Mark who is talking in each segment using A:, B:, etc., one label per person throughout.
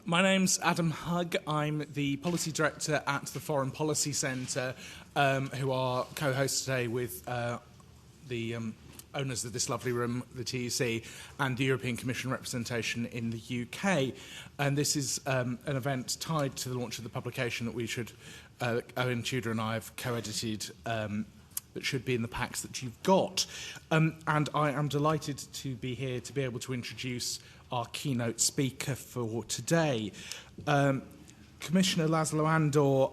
A: My name's Adam Hugg. I'm the Policy Director at the Foreign Policy Centre, who are co-hosts today with the owners of this lovely room, the TUC, and the European Commission representation in the UK. And this is an event tied to the launch of the publication that we should, Owen Tudor and I have co-edited, that should be in the packs that you've got. And I am delighted to be here to be able to introduce our keynote speaker for today. Commissioner Laszlo Andor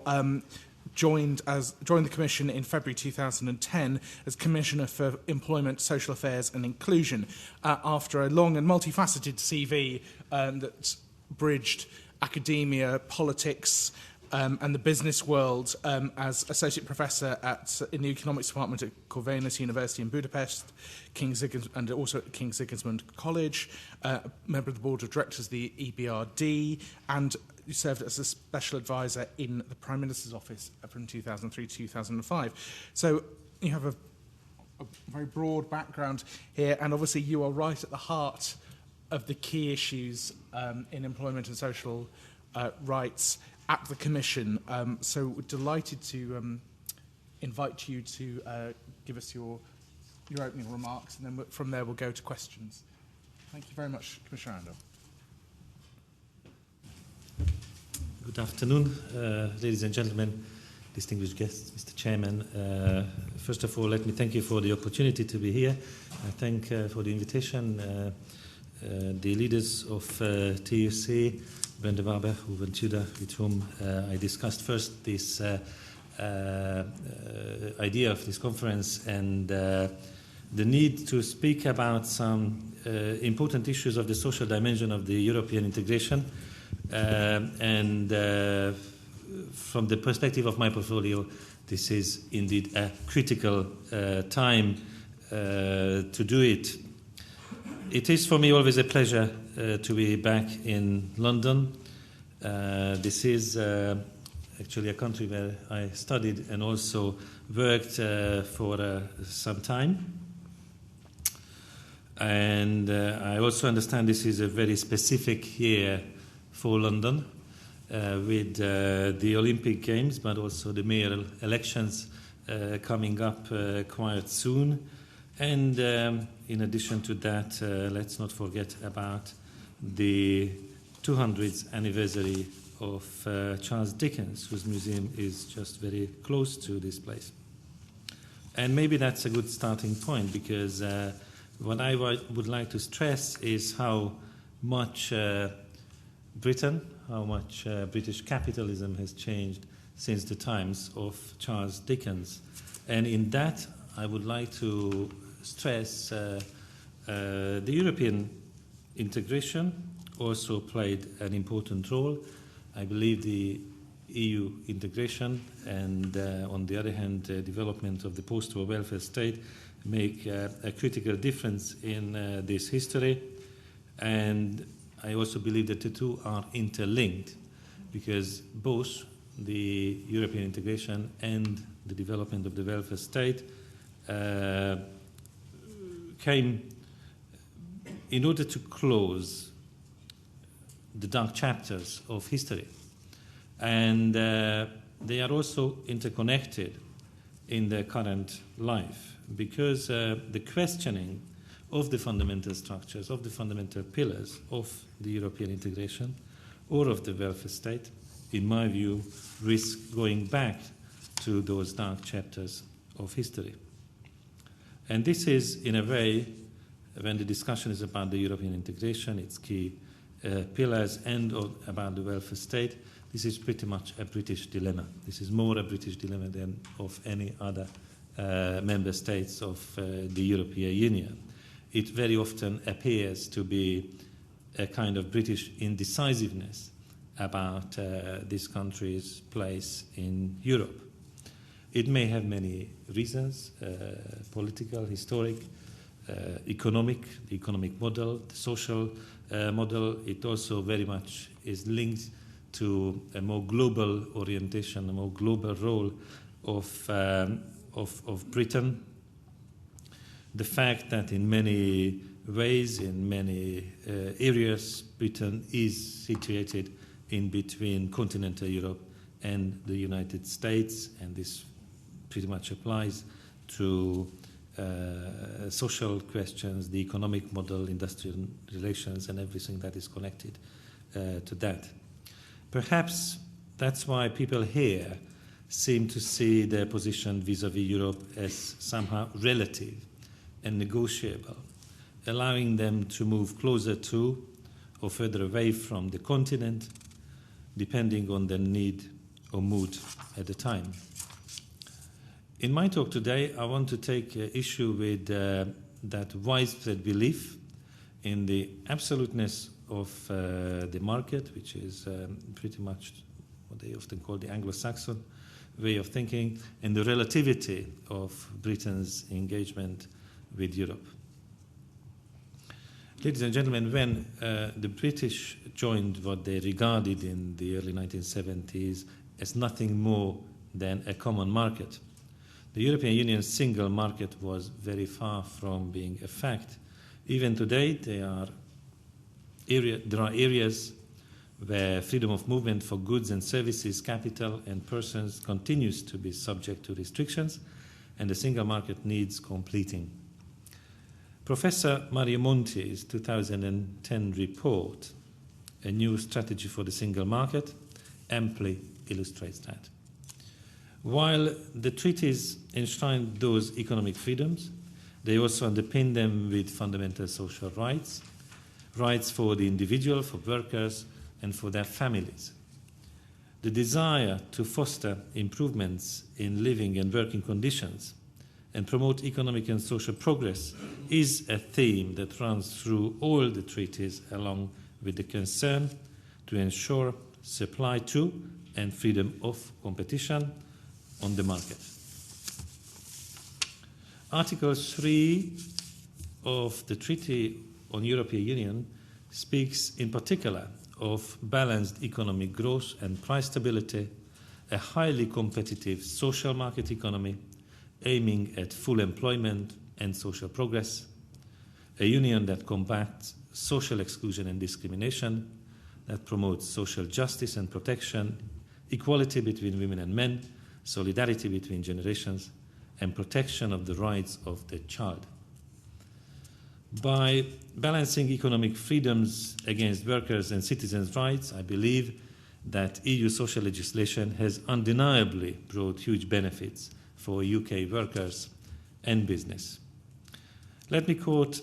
A: joined the Commission in February 2010 as Commissioner for Employment, Social Affairs and Inclusion after a long and multifaceted CV that bridged academia, politics, and the business world as Associate Professor in the Economics Department at Corvinus University in Budapest, and also at King Sigismund College, member of the Board of Directors of the EBRD, and you served as a Special Advisor in the Prime Minister's Office from 2003 to 2005. So you have a very broad background here, and obviously you are right at the heart of the key issues in employment and social rights at the Commission. So we're delighted to invite you to give us your opening remarks, and then from there we'll go to questions. Thank you very much, Commissioner Andor.
B: Good afternoon, ladies and gentlemen, distinguished guests, Mr. Chairman. First of all, let me thank you for the opportunity to be here. I thank for the invitation the leaders of TUC, Brenda Barber, Owen Tudor, with whom I discussed first this idea of this conference and the need to speak about some important issues of the social dimension of the European integration. And from the perspective of my portfolio, this is indeed a critical time to do it. It is for me always a pleasure to be back in London. This is actually a country where I studied and also worked for some time. And I also understand this is a very specific year for London with the Olympic Games, but also the mayoral elections coming up quite soon. And in addition to that, let's not forget about the 200th anniversary of Charles Dickens, whose museum is just very close to this place. And maybe that's a good starting point, because what I would like to stress is how much Britain, how much British capitalism has changed since the times of Charles Dickens. And in that, I would like to stress the European integration also played an important role. I believe the EU integration and, on the other hand, the development of the post-war welfare state make a critical difference in this history. And I also believe that the two are interlinked, because both the European integration and the development of the welfare state came in order to close the dark chapters of history. And they are also interconnected in their current life, because the questioning of the fundamental structures, of the fundamental pillars of the European integration or of the welfare state, in my view, risk going back to those dark chapters of history. And this is, in a way, when the discussion is about the European integration, its key pillars, and about the welfare state, this is pretty much a British dilemma. This is more a British dilemma than of any other member states of the European Union. It very often appears to be a kind of British indecisiveness about this country's place in Europe. It may have many reasons, political, historic, economic, the economic model, the social model. It also very much is linked to a more global orientation, a more global role of Britain. The fact that in many ways, in many areas. Britain is situated in between continental Europe and the United States, and this pretty much applies to social questions, the economic model, industrial relations, and everything that is connected to that. Perhaps that's why people here seem to see their position vis-à-vis Europe as somehow relative and negotiable, allowing them to move closer to or further away from the continent, depending on their need or mood at the time. In my talk today, I want to take issue with that widespread belief in the absoluteness of the market, which is pretty much what they often call the Anglo-Saxon way of thinking, and the relativity of Britain's engagement with Europe. Ladies and gentlemen, when the British joined what they regarded in the early 1970s as nothing more than a common market, the European Union's single market was very far from being a fact. Even today, there are areas where freedom of movement for goods and services, capital and persons continues to be subject to restrictions, and the single market needs completing. Professor Mario Monti's 2010 report, A New Strategy for the Single Market, amply illustrates that. While the treaties enshrined those economic freedoms, they also underpin them with fundamental social rights, rights for the individual, for workers, and for their families. The desire to foster improvements in living and working conditions and promote economic and social progress is a theme that runs through all the treaties, along with the concern to ensure supply to and freedom of competition on the market. Article 3 of the Treaty on European Union speaks in particular of balanced economic growth and price stability, a highly competitive social market economy aiming at full employment and social progress, a union that combats social exclusion and discrimination, that promotes social justice and protection, equality between women and men, solidarity between generations, and protection of the rights of the child. By balancing economic freedoms against workers' and citizens' rights, I believe that EU social legislation has undeniably brought huge benefits for UK workers and business. Let me quote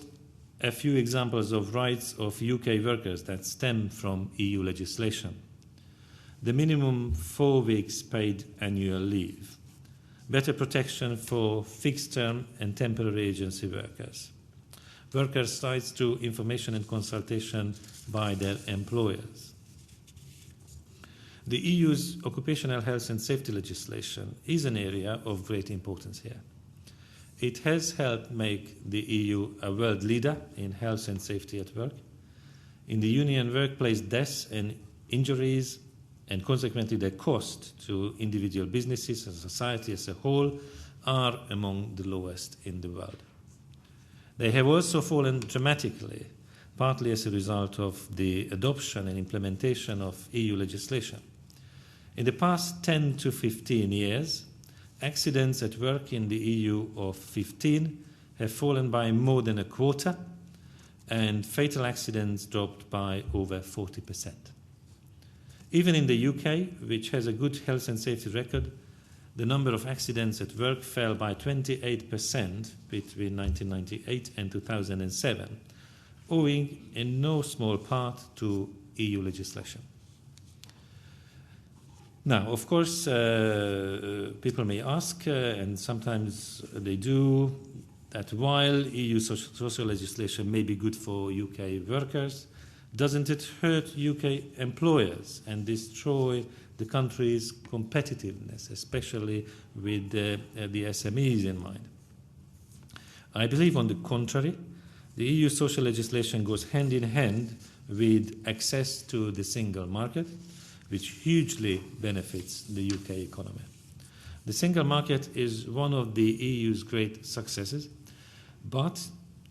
B: a few examples of rights of UK workers that stem from EU legislation. The minimum 4 weeks paid annual leave, better protection for fixed-term and temporary agency workers, workers' rights to information and consultation by their employers. The EU's occupational health and safety legislation is an area of great importance here. It has helped make the EU a world leader in health and safety at work. In the Union, workplace deaths and injuries, and consequently their cost to individual businesses and society as a whole, are among the lowest in the world. They have also fallen dramatically, partly as a result of the adoption and implementation of EU legislation. In the past 10 to 15 years, accidents at work in the EU of 15 have fallen by more than a quarter, and fatal accidents dropped by over 40%. Even in the UK, which has a good health and safety record, the number of accidents at work fell by 28% between 1998 and 2007, owing in no small part to EU legislation. Now, of course, people may ask, and sometimes they do, that while EU social legislation may be good for UK workers, doesn't it hurt UK employers and destroy the country's competitiveness, especially with the SMEs in mind? I believe, on the contrary, the EU social legislation goes hand in hand with access to the single market, which hugely benefits the UK economy. The single market is one of the EU's great successes, but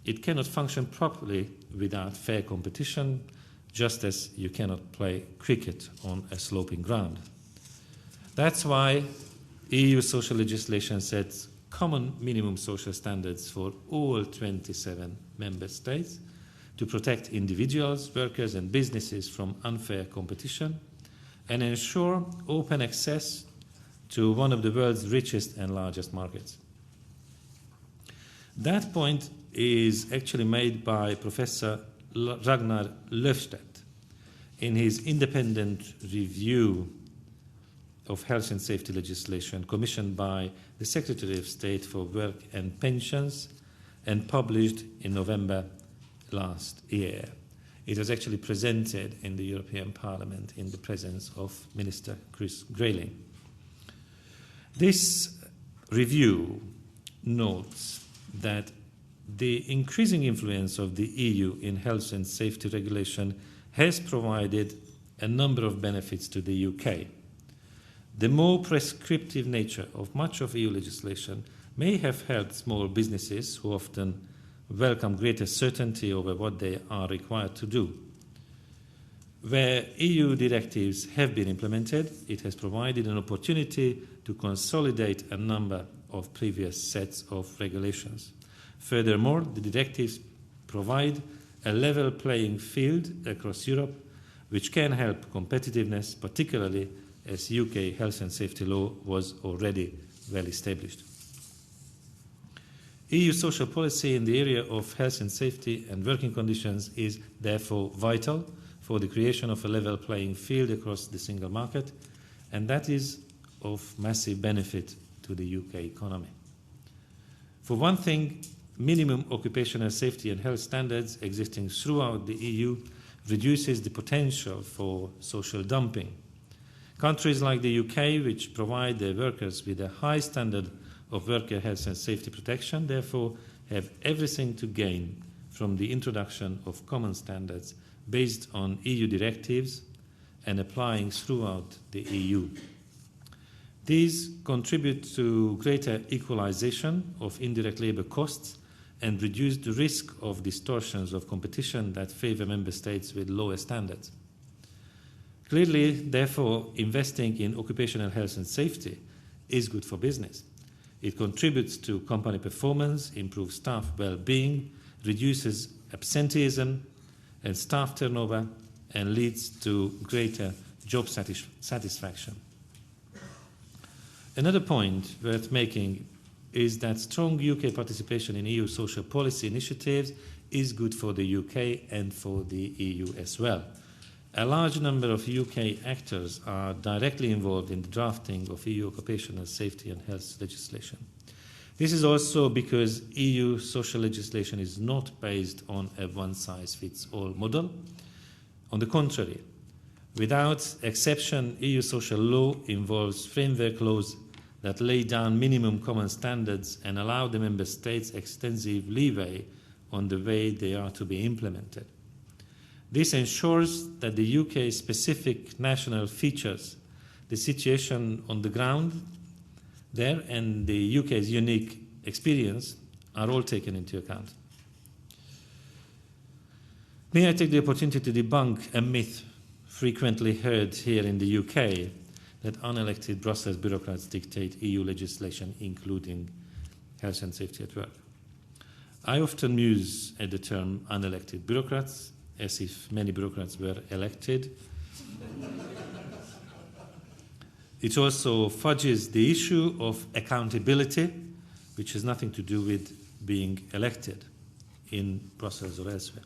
B: it cannot function properly without fair competition, just as you cannot play cricket on a sloping ground. That's why EU social legislation sets common minimum social standards for all 27 member states to protect individuals, workers and businesses from unfair competition and ensure open access to one of the world's richest and largest markets. That point is actually made by Professor Ragnar Löfstedt in his independent review of health and safety legislation commissioned by the Secretary of State for Work and Pensions and published in November last year. It was actually presented in the European Parliament in the presence of Minister Chris Grayling. This review notes that the increasing influence of the EU in health and safety regulation has provided a number of benefits to the UK. The more prescriptive nature of much of EU legislation may have helped small businesses who often welcome greater certainty over what they are required to do. Where EU directives have been implemented, it has provided an opportunity to consolidate a number of previous sets of regulations. Furthermore, the directives provide a level playing field across Europe, which can help competitiveness, particularly as UK health and safety law was already well established. EU social policy in the area of health and safety and working conditions is therefore vital for the creation of a level playing field across the single market, and that is of massive benefit to the UK economy. For one thing, minimum occupational safety and health standards existing throughout the EU reduces the potential for social dumping. Countries like the UK, which provide their workers with a high standard of worker health and safety protection, therefore have everything to gain from the introduction of common standards based on EU directives and applying throughout the EU. These contribute to greater equalization of indirect labour costs and reduce the risk of distortions of competition that favour member states with lower standards. Clearly, therefore, investing in occupational health and safety is good for business. It contributes to company performance, improves staff well-being, reduces absenteeism and staff turnover, and leads to greater job satisfaction. Another point worth making is that strong UK participation in EU social policy initiatives is good for the UK and for the EU as well. A large number of UK actors are directly involved in the drafting of EU occupational safety and health legislation. This is also because EU social legislation is not based on a one-size-fits-all model. On the contrary, without exception, EU social law involves framework laws that lay down minimum common standards and allow the member states extensive leeway on the way they are to be implemented. This ensures that the UK's specific national features, the situation on the ground there, and the UK's unique experience are all taken into account. May I take the opportunity to debunk a myth frequently heard here in the UK that unelected Brussels bureaucrats dictate EU legislation, including health and safety at work. I often muse at the term unelected bureaucrats, as if many bureaucrats were elected. It also fudges the issue of accountability, which has nothing to do with being elected in Brussels or elsewhere.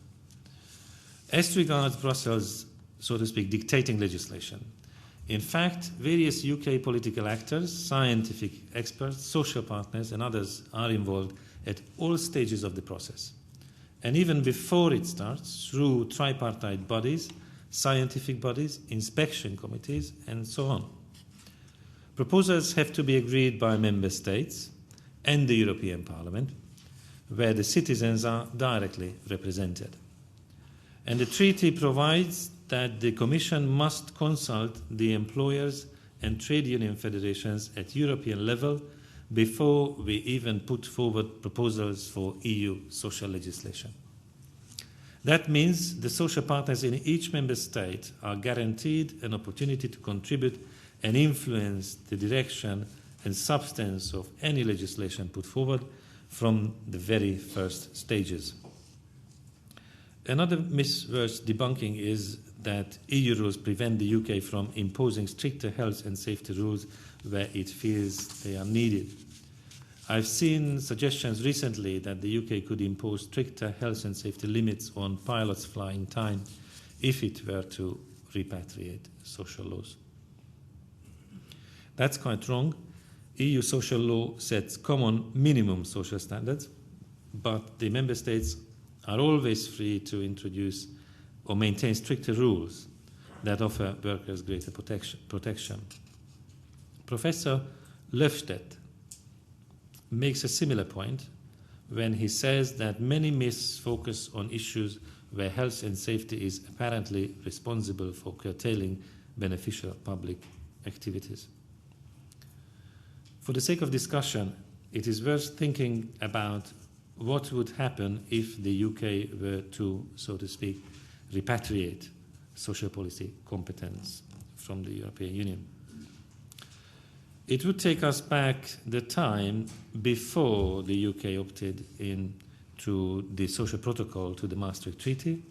B: As regards Brussels, so to speak, dictating legislation, in fact, various UK political actors, scientific experts, social partners and others are involved at all stages of the process. And even before it starts, through tripartite bodies, scientific bodies, inspection committees, and so on. Proposals have to be agreed by member states and the European Parliament, where the citizens are directly represented. And the treaty provides that the Commission must consult the employers and trade union federations at European level before we even put forward proposals for EU social legislation. That means the social partners in each member state are guaranteed an opportunity to contribute and influence the direction and substance of any legislation put forward from the very first stages. Another myth worth debunking is that EU rules prevent the UK from imposing stricter health and safety rules where it feels they are needed. I've seen suggestions recently that the UK could impose stricter health and safety limits on pilots' flying time if it were to repatriate social laws. That's quite wrong. EU social law sets common minimum social standards, but the member states are always free to introduce or maintain stricter rules that offer workers greater protection. Professor Löfstedt makes a similar point when he says that many myths focus on issues where health and safety is apparently responsible for curtailing beneficial public activities. For the sake of discussion, it is worth thinking about what would happen if the UK were to, so to speak, repatriate social policy competence from the European Union. It would take us back the time before the UK opted into the social protocol to the Maastricht Treaty,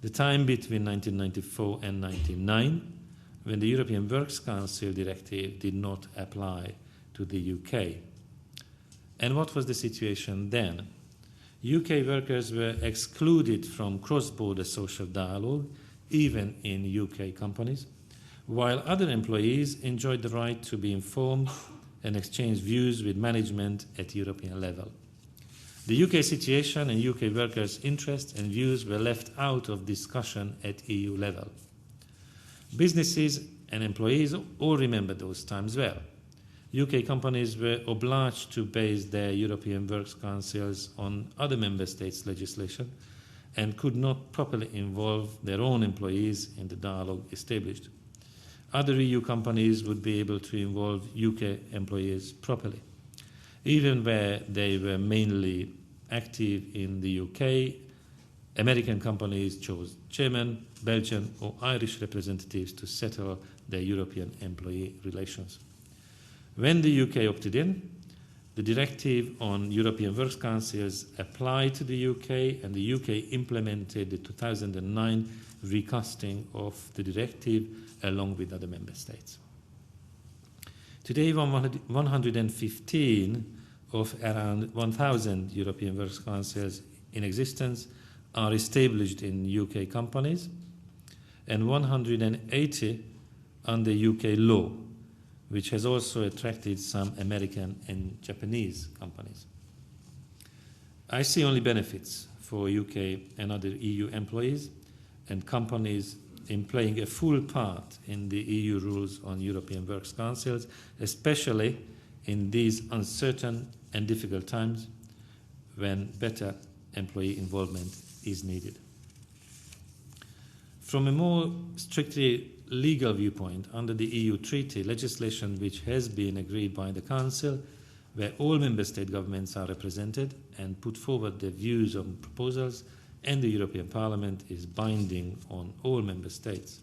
B: the time between 1994 and 1999, when the European Works Council Directive did not apply to the UK. And what was the situation then? UK workers were excluded from cross-border social dialogue, even in UK companies, while other employees enjoyed the right to be informed and exchange views with management at European level. The UK situation and UK workers' interests and views were left out of discussion at EU level. Businesses and employees all remember those times well. UK companies were obliged to base their European Works Councils on other member states' legislation and could not properly involve their own employees in the dialogue established. Other EU companies would be able to involve UK employees properly, even where they were mainly active in the UK. American companies chose German, Belgian or Irish representatives to settle their European employee relations. When the UK opted in, the Directive on European Works Councils applied to the UK, and the UK implemented the 2009 recasting of the Directive along with other member states. Today, 115 of around 1,000 European Works Councils in existence are established in UK companies, and 180 under UK law, which has also attracted some American and Japanese companies. I see only benefits for UK and other EU employees and companies in playing a full part in the EU rules on European Works Councils, especially in these uncertain and difficult times when better employee involvement is needed. From a more strictly legal viewpoint, under the EU treaty, legislation which has been agreed by the Council, where all member state governments are represented and put forward their views on proposals, and the European Parliament is binding on all member states.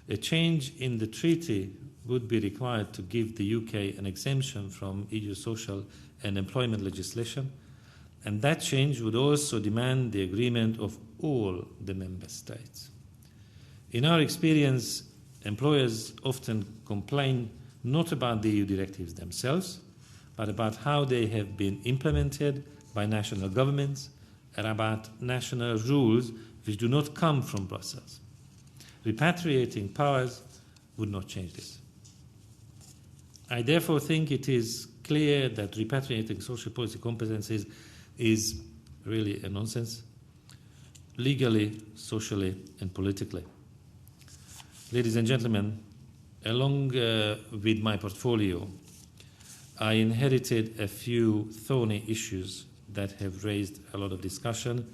B: A change in the treaty would be required to give the UK an exemption from EU social and employment legislation, and that change would also demand the agreement of all the member states. In our experience, employers often complain not about the EU directives themselves, but about how they have been implemented by national governments and about national rules which do not come from Brussels. Repatriating powers would not change this. I therefore think it is clear that repatriating social policy competences is really a nonsense, legally, socially, and politically. Ladies and gentlemen, along with my portfolio, I inherited a few thorny issues that have raised a lot of discussion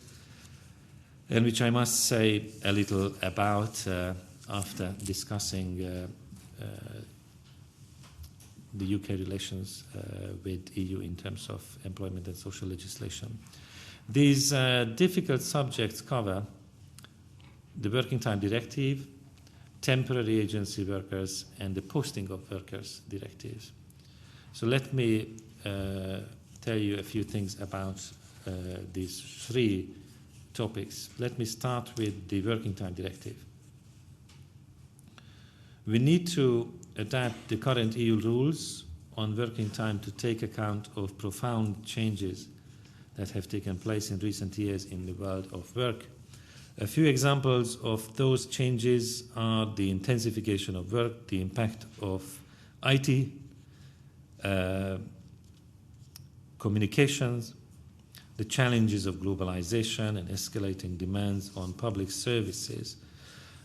B: and which I must say a little about after discussing the UK relations with EU in terms of employment and social legislation. These difficult subjects cover the Working Time Directive, temporary agency workers, and the Posting of Workers directives. So let me tell you a few things about these three topics. Let me start with the Working Time Directive. We need to adapt the current EU rules on working time to take account of profound changes that have taken place in recent years in the world of work. A few examples of those changes are the intensification of work, the impact of IT, communications, the challenges of globalization and escalating demands on public services.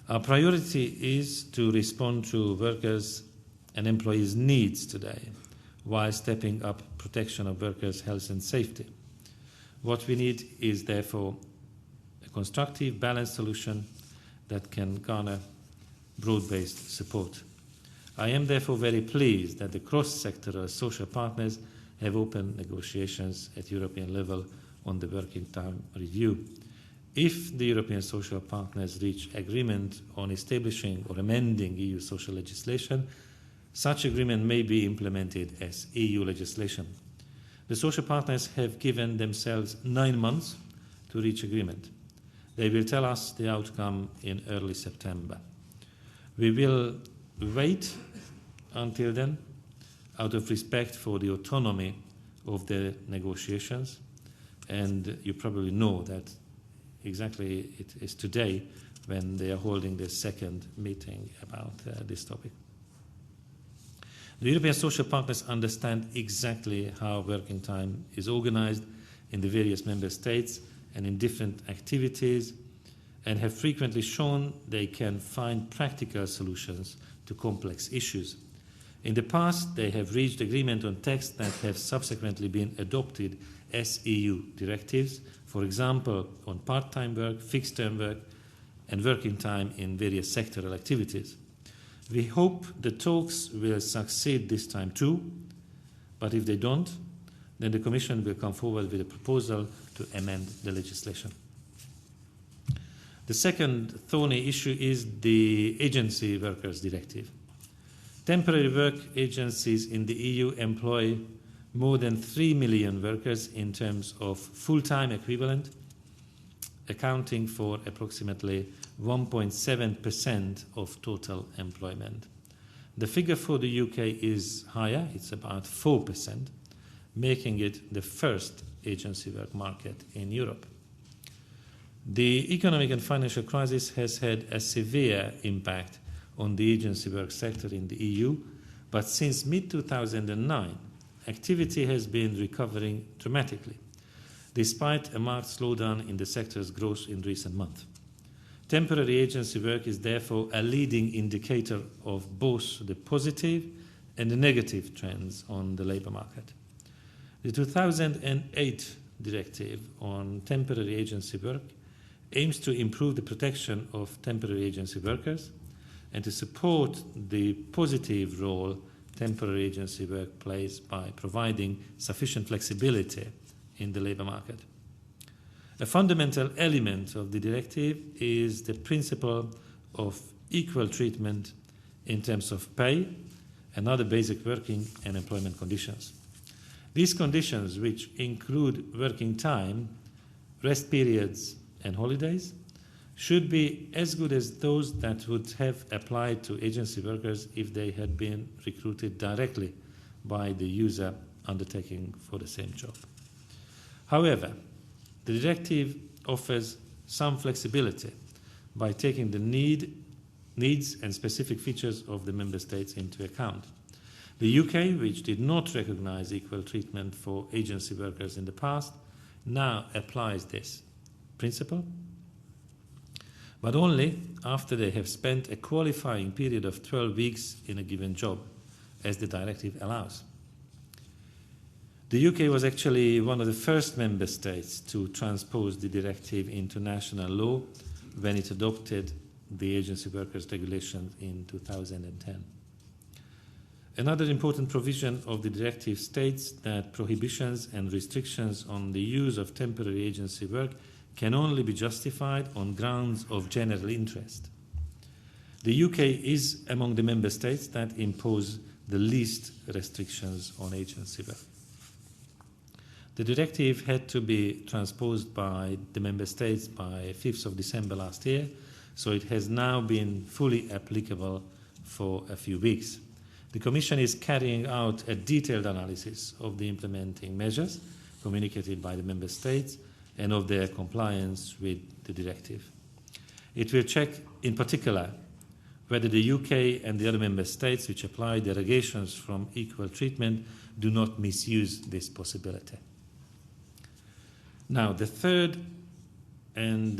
B: Our priority is to respond to workers' and employees' needs today while stepping up protection of workers' health and safety. What we need is therefore a constructive, balanced solution that can garner broad-based support. I am therefore very pleased that the cross-sectoral social partners have opened negotiations at European level on the working time review. If the European social partners reach agreement on establishing or amending EU social legislation, such agreement may be implemented as EU legislation. The social partners have given themselves 9 months to reach agreement. They will tell us the outcome in early September. We will wait until then, out of respect for the autonomy of the negotiations, and you probably know that exactly it is today when they are holding their second meeting about this topic. The European social partners understand exactly how working time is organized in the various member states and in different activities, and have frequently shown they can find practical solutions to complex issues. In the past, they have reached agreement on texts that have subsequently been adopted as EU directives, for example, on part-time work, fixed-term work, and working time in various sectoral activities. We hope the talks will succeed this time too, but if they don't, then the Commission will come forward with a proposal to amend the legislation. The second thorny issue is the Agency Workers Directive. Temporary work agencies in the EU employ more than 3 million workers in terms of full-time equivalent, accounting for approximately 1.7% of total employment. The figure for the UK is higher, it's about 4%, making it the first agency work market in Europe. The economic and financial crisis has had a severe impact on the agency work sector in the EU, but since mid-2009, activity has been recovering dramatically, despite a marked slowdown in the sector's growth in recent months. Temporary agency work is therefore a leading indicator of both the positive and the negative trends on the labour market. The 2008 Directive on temporary agency work aims to improve the protection of temporary agency workers and to support the positive role temporary agency work plays by providing sufficient flexibility in the labour market. A fundamental element of the directive is the principle of equal treatment in terms of pay and other basic working and employment conditions. These conditions, which include working time, rest periods, and holidays, should be as good as those that would have applied to agency workers if they had been recruited directly by the user undertaking for the same job. However, the directive offers some flexibility by taking the needs and specific features of the member states into account. The UK, which did not recognise equal treatment for agency workers in the past, now applies this principle, but only after they have spent a qualifying period of 12 weeks in a given job, as the directive allows. The UK was actually one of the first member states to transpose the directive into national law when it adopted the agency workers regulation in 2010. Another important provision of the directive states that prohibitions and restrictions on the use of temporary agency work can only be justified on grounds of general interest. The UK is among the member states that impose the least restrictions on agency work. The directive had to be transposed by the member states by 5th of December last year, so it has now been fully applicable for a few weeks. The Commission is carrying out a detailed analysis of the implementing measures communicated by the member states and of their compliance with the directive. It will check in particular whether the UK and the other member states which apply derogations from equal treatment do not misuse this possibility. Now, the third and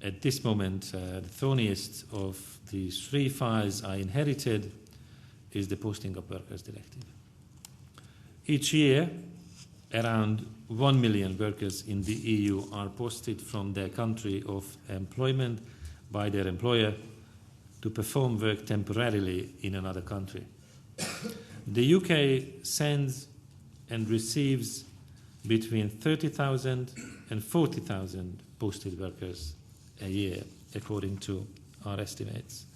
B: at this moment the thorniest of the three files I inherited is the Posting of Workers Directive. Each year, around 1 million workers in the EU are posted from their country of employment by their employer to perform work temporarily in another country. The UK sends and receives between 30,000 and 40,000 posted workers a year, according to our estimates.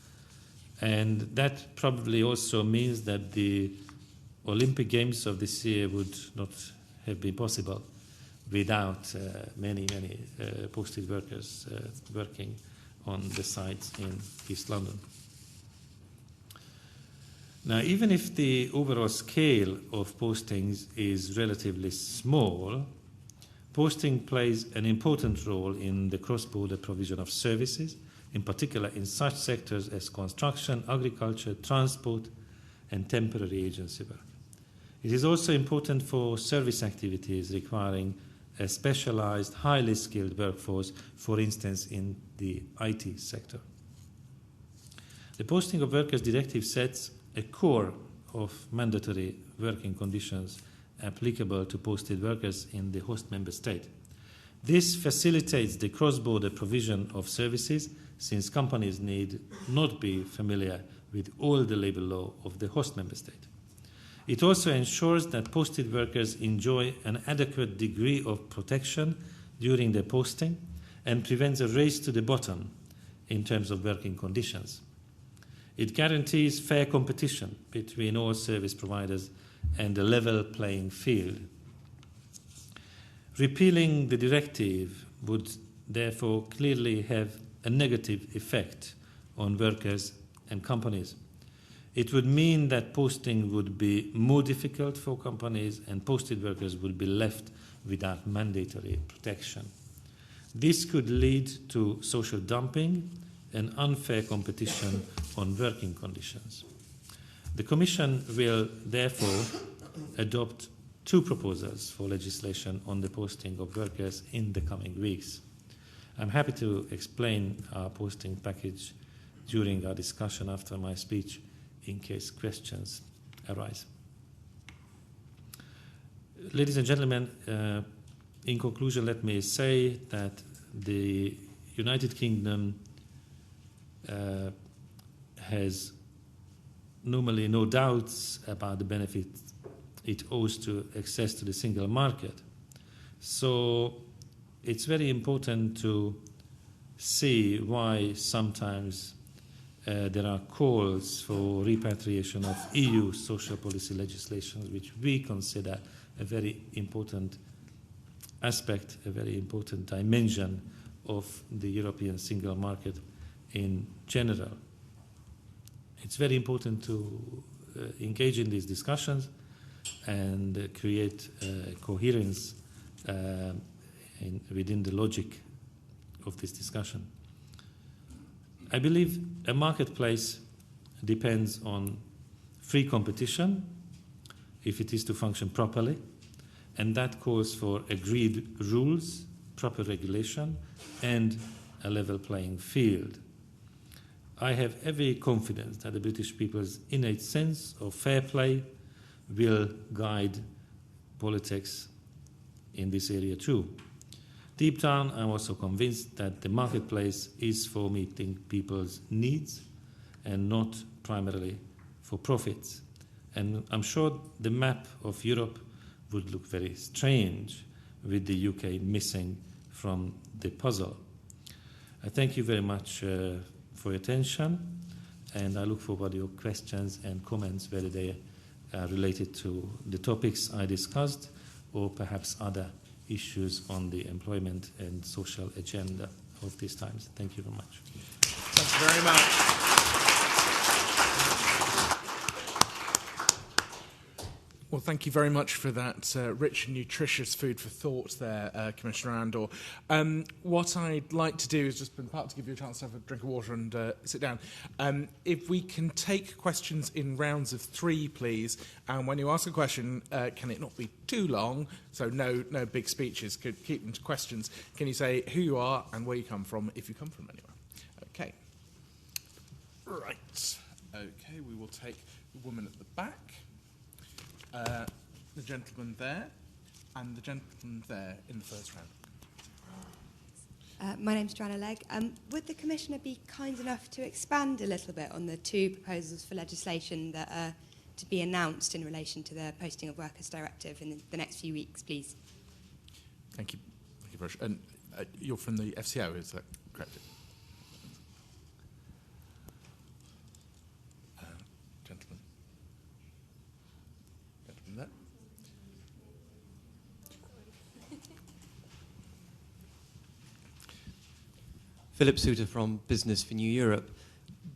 B: And that probably also means that the Olympic Games of this year would not have been possible without many posted workers working on the sites in East London. Now, even if the overall scale of postings is relatively small, posting plays an important role in the cross-border provision of services, in particular in such sectors as construction, agriculture, transport, and temporary agency work. It is also important for service activities requiring a specialized, highly skilled workforce, for instance, in the IT sector. The Posting of Workers Directive sets a core of mandatory working conditions applicable to posted workers in the host member state. This facilitates the cross-border provision of services, since companies need not be familiar with all the labour law of the host member state. It also ensures that posted workers enjoy an adequate degree of protection during their posting and prevents a race to the bottom in terms of working conditions. It guarantees fair competition between all service providers and a level playing field. Repealing the directive would therefore clearly have a negative effect on workers and companies. It would mean that posting would be more difficult for companies and posted workers would be left without mandatory protection. This could lead to social dumping and unfair competition on working conditions. The Commission will therefore adopt two proposals for legislation on the posting of workers in the coming weeks. I'm happy to explain our posting package during our discussion after my speech, in case questions arise. Ladies and gentlemen, in conclusion, let me say that the United Kingdom has normally no doubts about the benefits it owes to access to the single market. So it's very important to see why sometimes there are calls for repatriation of EU social policy legislation, which we consider a very important aspect, a very important dimension of the European single market in general. It's very important to engage in these discussions and create coherence within the logic of this discussion. I believe a marketplace depends on free competition if it is to function properly, and that calls for agreed rules, proper regulation, and a level playing field. I have every confidence that the British people's innate sense of fair play will guide politics in this area too. Deep down, I'm also convinced that the marketplace is for meeting people's needs and not primarily for profits. And I'm sure the map of Europe would look very strange with the UK missing from the puzzle. I thank you very much for your attention, and I look forward to your questions and comments, whether they are related to the topics I discussed or perhaps other issues on the employment and social agenda of these times. Thank you very much.
A: Thank you very much. Well, thank you very much for that rich and nutritious food for thought there, Commissioner Andor. What I'd like to do is just in part to give you a chance to have a drink of water and sit down. If we can take questions in rounds of 3, please. And when you ask a question, can it not be too long? So no big speeches. Could keep them to questions. Can you say who you are and where you come from, if you come from anywhere? Okay. Right. Okay, we will take the woman at the back. The gentleman there, and the gentleman there in the first round.
C: My name's Joanna Legg. Would the Commissioner be kind enough to expand a little bit on the 2 proposals for legislation that are to be announced in relation to the Posting of Workers Directive in the next few weeks, please?
A: Thank you. Thank you very much. And you're from the FCO, is that correct? Gentleman. Gentleman there.
D: Philip Souter from Business for New Europe.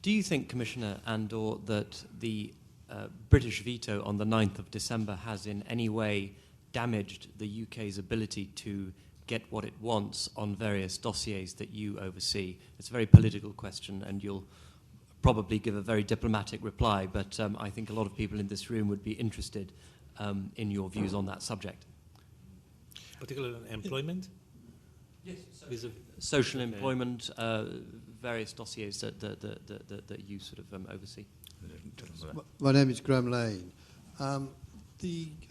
D: Do you think, Commissioner Andor, that the British veto on the 9th of December has in any way damaged the UK's ability to get what it wants on various dossiers that you oversee? It's a very political question, and you'll probably give a very diplomatic reply, but I think a lot of people in this room would be interested in your views on that subject.
B: Particularly on employment?
D: Yes, social employment, various dossiers that you sort of oversee.
E: My name is Graham Lane. I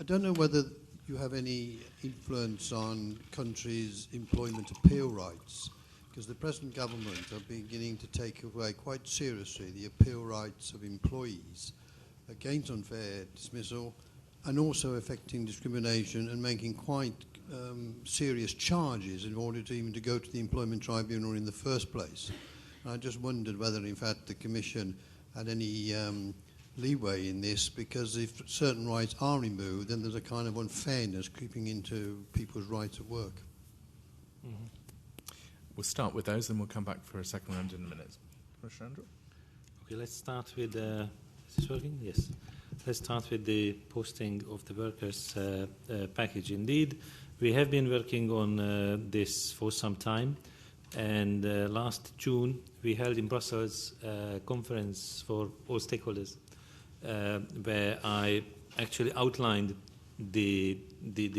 E: don't know whether you have any influence on countries' employment appeal rights, because the present government are beginning to take away quite seriously the appeal rights of employees against unfair dismissal, and also affecting discrimination and making quite serious charges in order to even to go to the employment tribunal in the first place. And I just wondered whether, in fact, the Commission had any leeway in this, because if certain rights are removed, then there's a kind of unfairness creeping into people's rights at work.
A: Mm-hmm. We'll start with those, then we'll come back for a second round in a minute. Commissioner Andor?
B: Okay, let's start with... is this working? Yes. Let's start with the posting of the workers package. Indeed, we have been working on this for some time, and last June we held in Brussels a conference for all stakeholders where I actually outlined the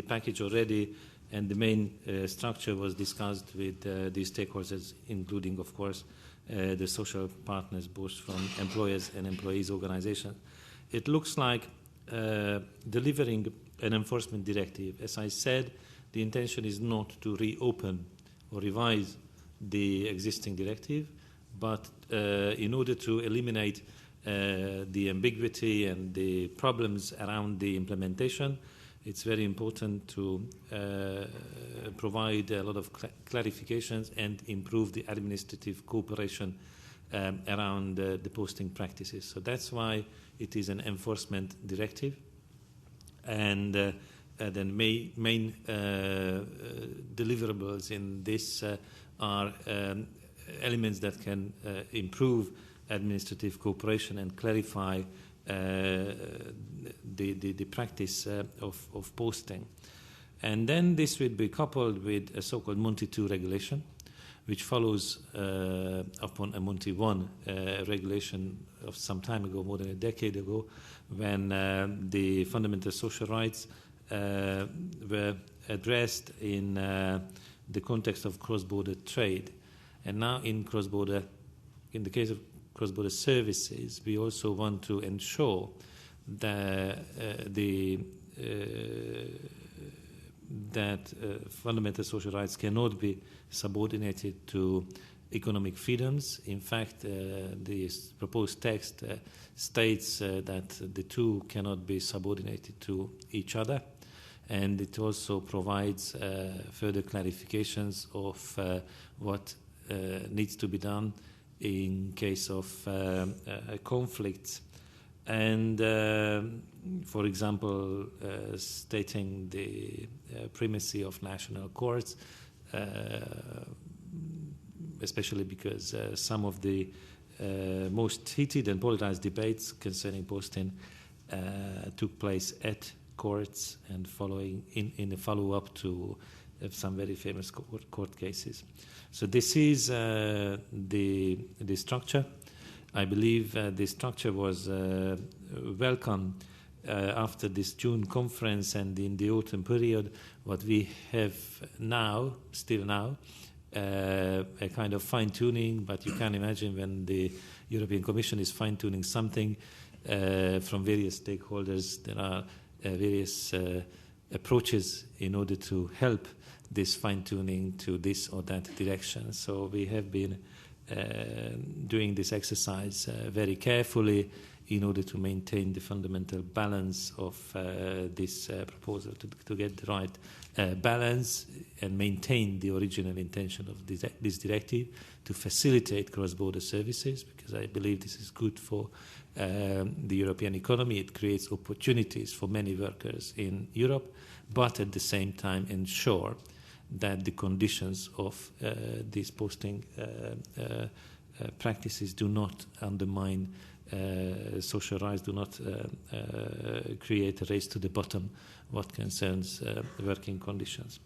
B: package already, and the main structure was discussed with these stakeholders, including, of course, the social partners, both from employers and employees organizations. It looks like delivering an enforcement directive. As I said, the intention is not to reopen or revise the existing directive, but in order to eliminate the ambiguity and the problems around the implementation, it's very important to provide a lot of clarifications and improve the administrative cooperation around the posting practices. So that's why it is an enforcement directive. And the main deliverables in this are elements that can improve administrative cooperation and clarify the practice of posting. And then this will be coupled with a so-called Monti II regulation, which follows upon a Monti I regulation of some time ago, more than a decade ago, when the fundamental social rights were addressed in the context of cross-border trade. And now in the case of cross-border services, we also want to ensure that fundamental social rights cannot be subordinated to economic freedoms. In fact, this proposed text states that the two cannot be subordinated to each other, and it also provides further clarifications of what needs to be done in case of conflicts. And, for example, stating the primacy of national courts, especially because some of the most heated and polarized debates concerning posting took place at courts and following in a follow-up to some very famous court cases. So this is the structure. I believe the structure was welcome after this June conference and in the autumn period. What we have now, still now, a kind of fine-tuning, but you can imagine when the European Commission is fine-tuning something from various stakeholders, there are various approaches in order to help this fine-tuning to this or that direction. So we have been doing this exercise very carefully in order to maintain the fundamental balance of this proposal, to get the right balance and maintain the original intention of this directive, to facilitate cross-border services, because I believe this is good for the European economy. It creates opportunities for many workers in Europe, but at the same time ensure that the conditions of these posting practices do not undermine social rights, do not create a race to the bottom what concerns working conditions.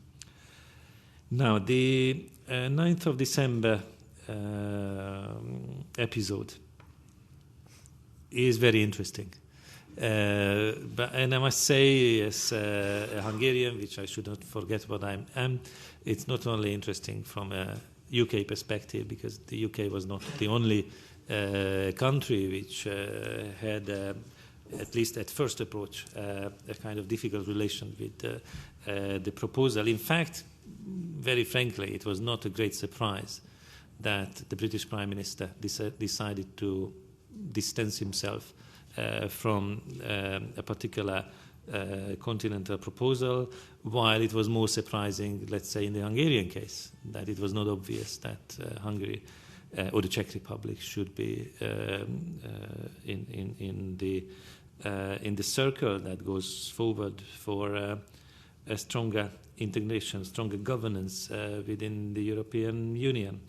B: Now, the 9th of December episode is very interesting. And I must say, as a Hungarian, which I should not forget what I am, it's not only interesting from a UK perspective, because the UK was not the only country which had, at least at first approach, a kind of difficult relation with the proposal. In fact, very frankly, it was not a great surprise that the British Prime Minister decided to distance himself from a particular continental proposal, while it was more surprising, let's say, in the Hungarian case, that it was not obvious that Hungary or the Czech Republic should be in the circle that goes forward for a stronger integration, stronger governance within the European Union.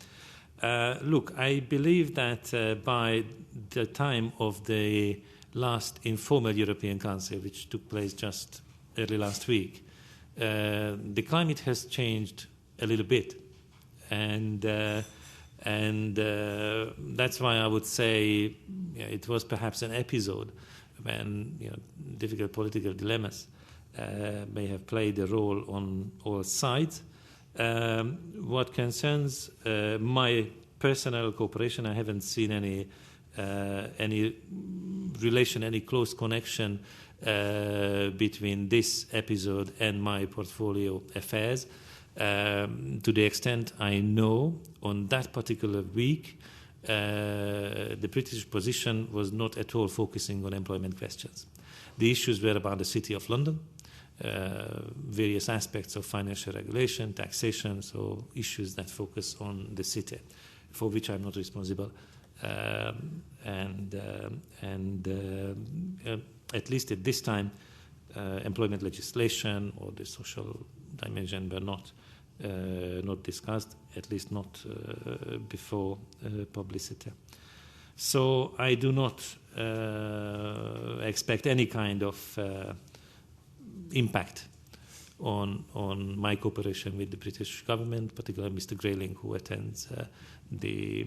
B: Look, I believe that by the time of the last informal European Council, which took place just early last week, the climate has changed a little bit, and that's why I would say it was perhaps an episode when difficult political dilemmas may have played a role on all sides. What concerns my personal cooperation, I haven't seen any relation, any close connection between this episode and my portfolio affairs. To the extent I know, on that particular week, the British position was not at all focusing on employment questions. The issues were about the City of London, various aspects of financial regulation, taxation, so issues that focus on the city, for which I'm not responsible. At least at this time, employment legislation or the social dimension were not discussed, at least not before publicity. So I do not expect any kind of impact on my cooperation with the British government, particularly Mr. Grayling, who attends the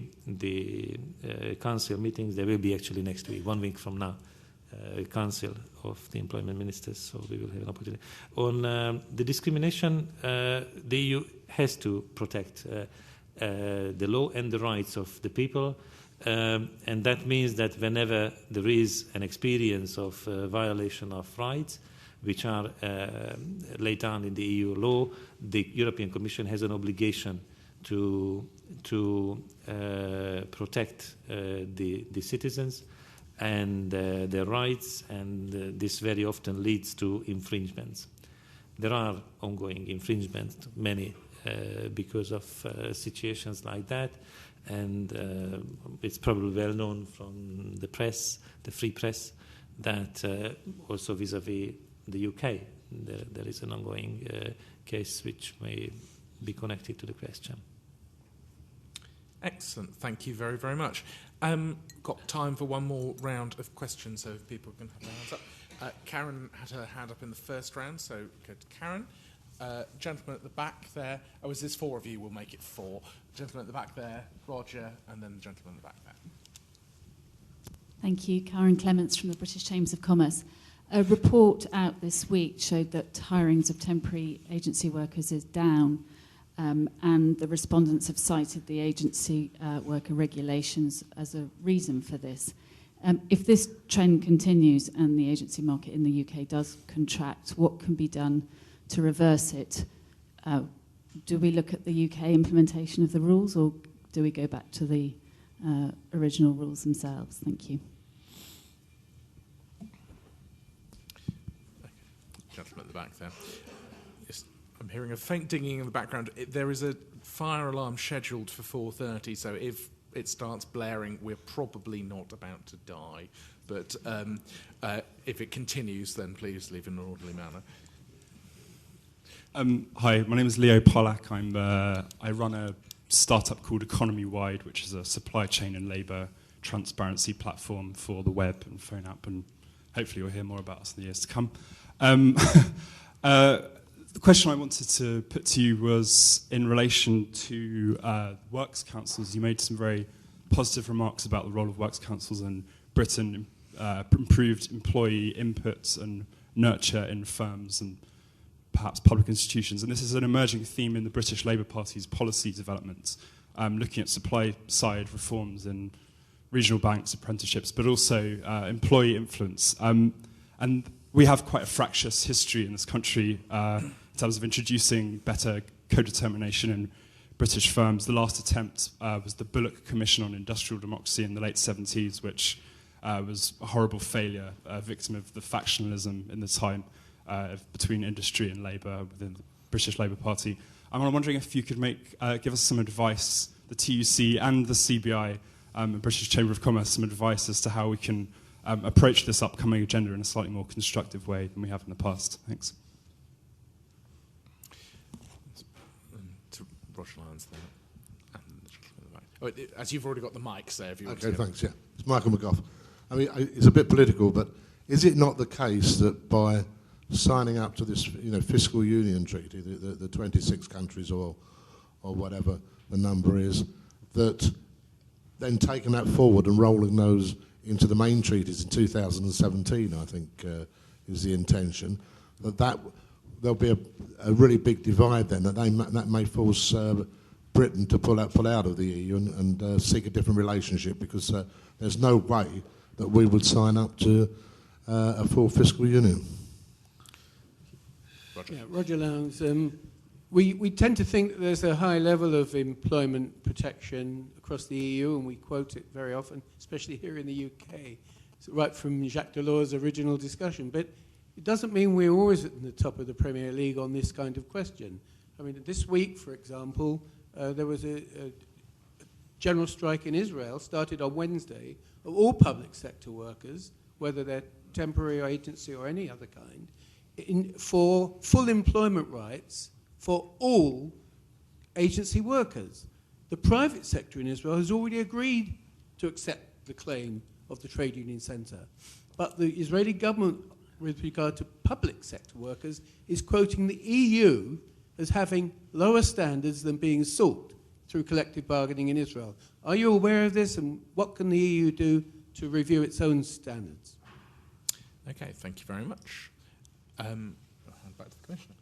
B: council meetings. There will be actually next week, 1 week from now, council of the employment ministers, so we will have an opportunity. On the discrimination, the EU has to protect the law and the rights of the people, and that means that whenever there is an experience of violation of rights, which are laid down in the EU law, the European Commission has an obligation to protect the citizens and their rights, and this very often leads to infringements. There are ongoing infringements, many because of situations like that, and it's probably well known from the press, the free press, that also vis-à-vis the UK, there is an ongoing case which may be connected to the question.
A: Excellent. Thank you very, very much. Got time for one more round of questions, so if people can have their hands up. Karen had her hand up in the first round, so go to Karen. Gentleman at the back there. Oh, is this 4 of you? We'll make it 4. Gentleman at the back there, Roger, and then the gentleman at the back there.
F: Thank you. Karen Clements from the British Chambers of Commerce. A report out this week showed that hirings of temporary agency workers is down, and the respondents have cited the agency worker regulations as a reason for this. If this trend continues and the agency market in the UK does contract, what can be done to reverse it? Do we look at the UK implementation of the rules, or do we go back to the original rules themselves? Thank you.
A: Gentleman at the back there. Yes, I'm hearing a faint dinging in the background. There is a fire alarm scheduled for 4:30, so if it starts blaring, we're probably not about to die. But if it continues, then please leave in an orderly manner.
G: Hi, my name is Leo Pollack. I run a startup called Economy Wide, which is a supply chain and labour transparency platform for the web and phone app, and hopefully you'll hear more about us in the years to come. The question I wanted to put to you was in relation to works councils. You made some very positive remarks about the role of works councils in Britain, improved employee input and nurture in firms and perhaps public institutions. And this is an emerging theme in the British Labour Party's policy developments, looking at supply-side reforms in regional banks, apprenticeships, but also employee influence. And we have quite a fractious history in this country in terms of introducing better codetermination in British firms. The last attempt was the Bullock Commission on Industrial Democracy in the late 70s, which was a horrible failure, a victim of the factionalism in the time between industry and labour within the British Labour Party. I'm wondering if you could give us some advice, the TUC and the CBI and British Chamber of Commerce, some advice as to how we can approach this upcoming agenda in a slightly more constructive way than we have in the past. Thanks.
A: To Roger Lyons there. And the gentleman at the back. Oh, as you've already got the mics there, if you want to.
H: Okay, thanks, yeah. It's Michael McGough. I mean, it's a bit political, but is it not the case that by signing up to this fiscal union treaty, the 26 countries or whatever the number is, that then taking that forward and rolling those into the main treaties in 2017, I think, is the intention, that there'll be a really big divide then, that may force Britain to pull out of the EU and seek a different relationship, because there's no way that we would sign up to a full fiscal union.
A: Roger.
I: Yeah, Roger Lowndes. We tend to think that there's a high level of employment protection across the EU, and we quote it very often, especially here in the UK, so right from Jacques Delors' original discussion. But it doesn't mean we're always at the top of the Premier League on this kind of question. I mean, this week, for example, there was a general strike in Israel, started on Wednesday, of all public sector workers, whether they're temporary or agency or any other kind, for full employment rights for all agency workers. The private sector in Israel has already agreed to accept the claim of the trade union centre. But the Israeli government, with regard to public sector workers, is quoting the EU as having lower standards than being sought through collective bargaining in Israel. Are you aware of this, and what can the EU do to review its own standards?
A: Okay, thank you very much. I'll hand back to the Commissioner.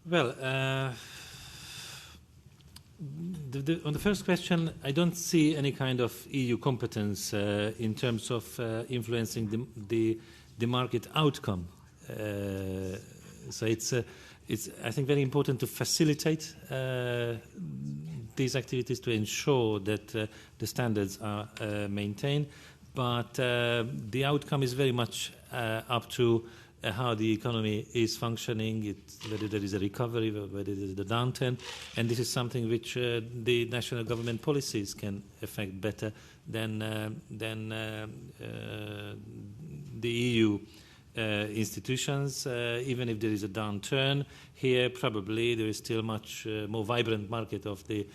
B: Well, on the first question, I don't see any kind of EU competence in terms of influencing the market outcome. So it's it's, I think, very important to facilitate these activities to ensure that the standards are maintained. But the outcome is very much up to how the economy is functioning, whether there is a recovery, whether there is a downturn. And this is something which the national government policies can affect better than the EU institutions. Even if there is a downturn, here probably there is still much more vibrant market of the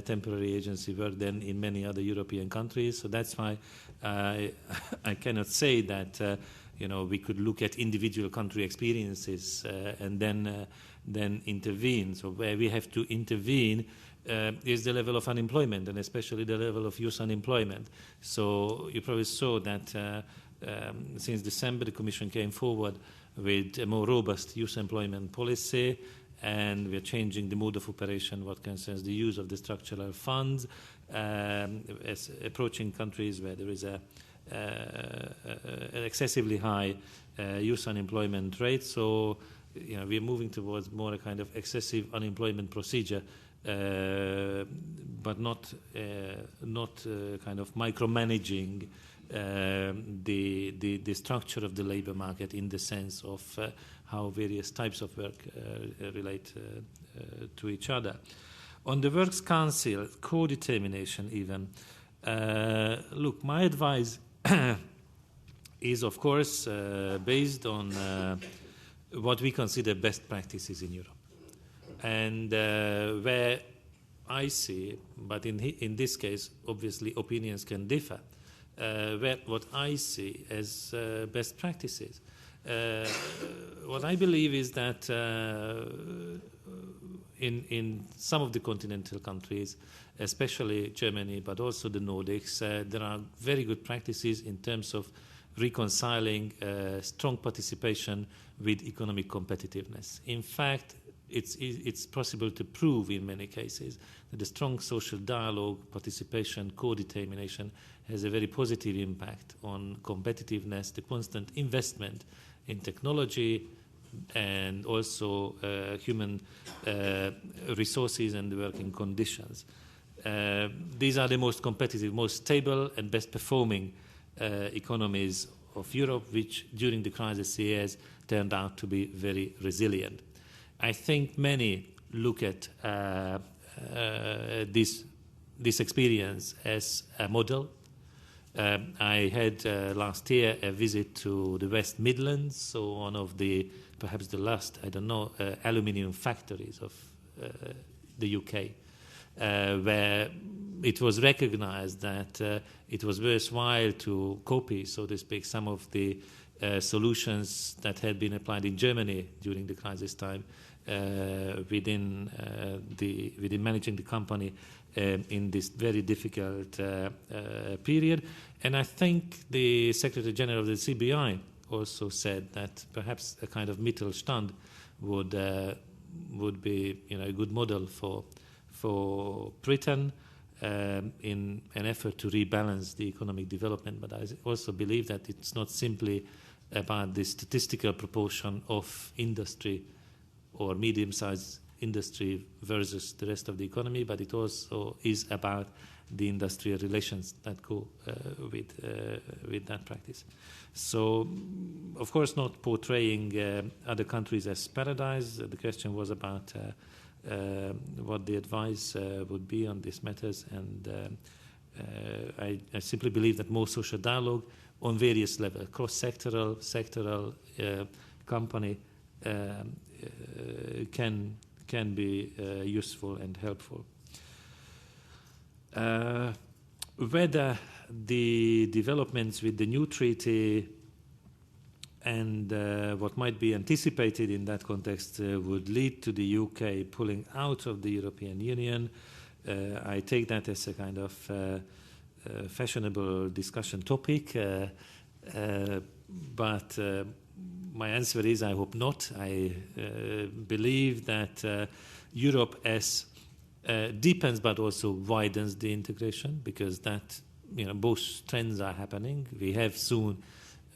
B: temporary agency work than in many other European countries. So that's why I cannot say that we could look at individual country experiences and then intervene. So where we have to intervene is the level of unemployment, and especially the level of youth unemployment. So you probably saw that since December the Commission came forward with a more robust youth employment policy, and we are changing the mode of operation what concerns the use of the structural funds, as approaching countries where there is an excessively high youth unemployment rate. So we are moving towards more a kind of excessive unemployment procedure, but not kind of micromanaging the structure of the labour market in the sense of how various types of work relate to each other. On the Works Council, codetermination even, look, my advice is, of course, based on what we consider best practices in Europe. And where I see, but in this case, obviously, opinions can differ, what I see as best practices. What I believe is that in some of the continental countries, especially Germany, but also the Nordics, there are very good practices in terms of reconciling strong participation with economic competitiveness. In fact, it's possible to prove in many cases that the strong social dialogue, participation, co-determination has a very positive impact on competitiveness, the constant investment in technology, and also human resources and working conditions. These are the most competitive, most stable and best performing economies of Europe, which during the crisis years turned out to be very resilient. I think many look at this experience as a model. I had last year a visit to the West Midlands, so one of the, perhaps the last, aluminium factories of the UK, where it was recognized that it was worthwhile to copy, so to speak, some of the solutions that had been applied in Germany during the crisis time within managing the company in this very difficult period. And I think the Secretary General of the CBI also said that perhaps a kind of Mittelstand would be a good model for Britain in an effort to rebalance the economic development. But I also believe that it's not simply about the statistical proportion of industry or medium-sized industry versus the rest of the economy, but it also is about the industrial relations that go with that practice. So, of course, not portraying other countries as paradise. The question was about what the advice would be on these matters, and I simply believe that more social dialogue on various levels, cross-sectoral, sectoral, company, can be useful and helpful. Whether the developments with the new treaty and what might be anticipated in that context would lead to the UK pulling out of the European Union, I take that as a kind of fashionable discussion topic, but my answer is I hope not. I believe that Europe deepens but also widens the integration, because that both trends are happening. We have soon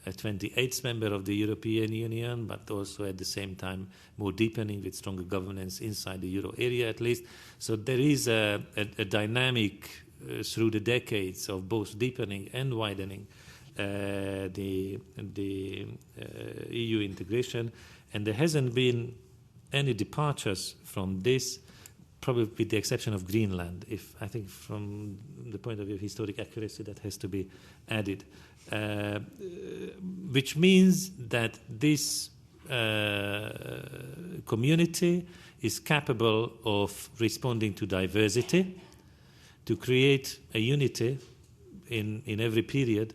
B: a 28th member of the European Union, but also at the same time more deepening with stronger governance inside the euro area at least. So there is a dynamic through the decades of both deepening and widening the EU integration, and there hasn't been any departures from this, probably with the exception of Greenland. If I think from the point of view of historic accuracy, that has to be added, which means that this community is capable of responding to diversity, to create a unity in every period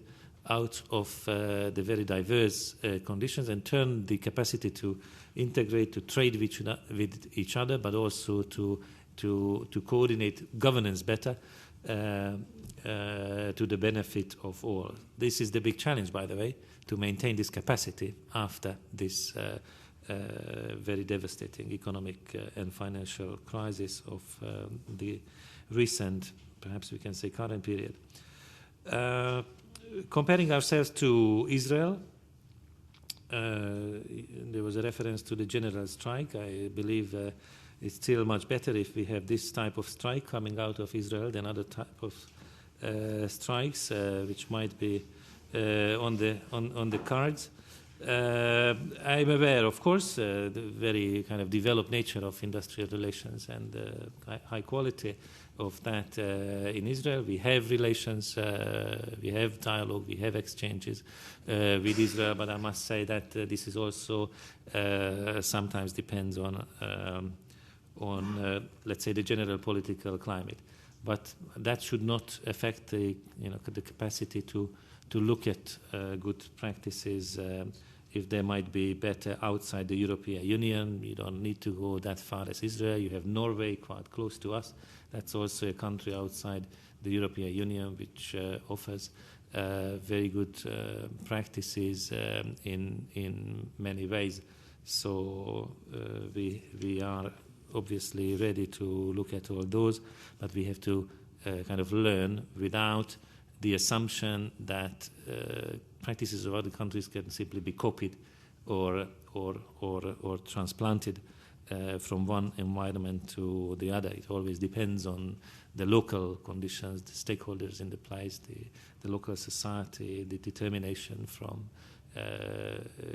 B: out of the very diverse conditions, and turn the capacity to integrate, to trade with each other, but also to coordinate governance better to the benefit of all. This is the big challenge, by the way, to maintain this capacity after this very devastating economic and financial crisis of the recent, perhaps we can say, current period. Comparing ourselves to Israel, there was a reference to the general strike. I believe it's still much better if we have this type of strike coming out of Israel than other type of strikes, which might be on the cards. I'm aware, of course, the very kind of developed nature of industrial relations and high quality of that in Israel. We have relations, we have dialogue, we have exchanges with Israel, but I must say that this is also sometimes depends on let's say, the general political climate. But that should not affect the capacity to look at good practices if they might be better outside the European Union. You don't need to go that far as Israel. You have Norway quite close to us. That's also a country outside the European Union which offers very good practices in many ways. So we are obviously ready to look at all those, but we have to kind of learn without the assumption that practices of other countries can simply be copied or transplanted from one environment to the other. It always depends on the local conditions, the stakeholders in the place, the local society, the determination from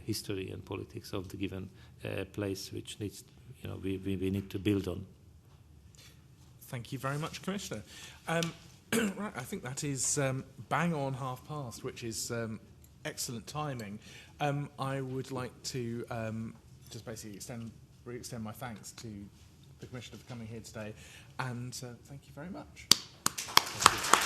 B: history and politics of the given place, which needs, we need to build on.
A: Thank you very much, Commissioner. Right, I think that is bang on past, which is excellent timing. I would like to just basically re-extend my thanks to the Commissioner for coming here today, and thank you very much. Thank you.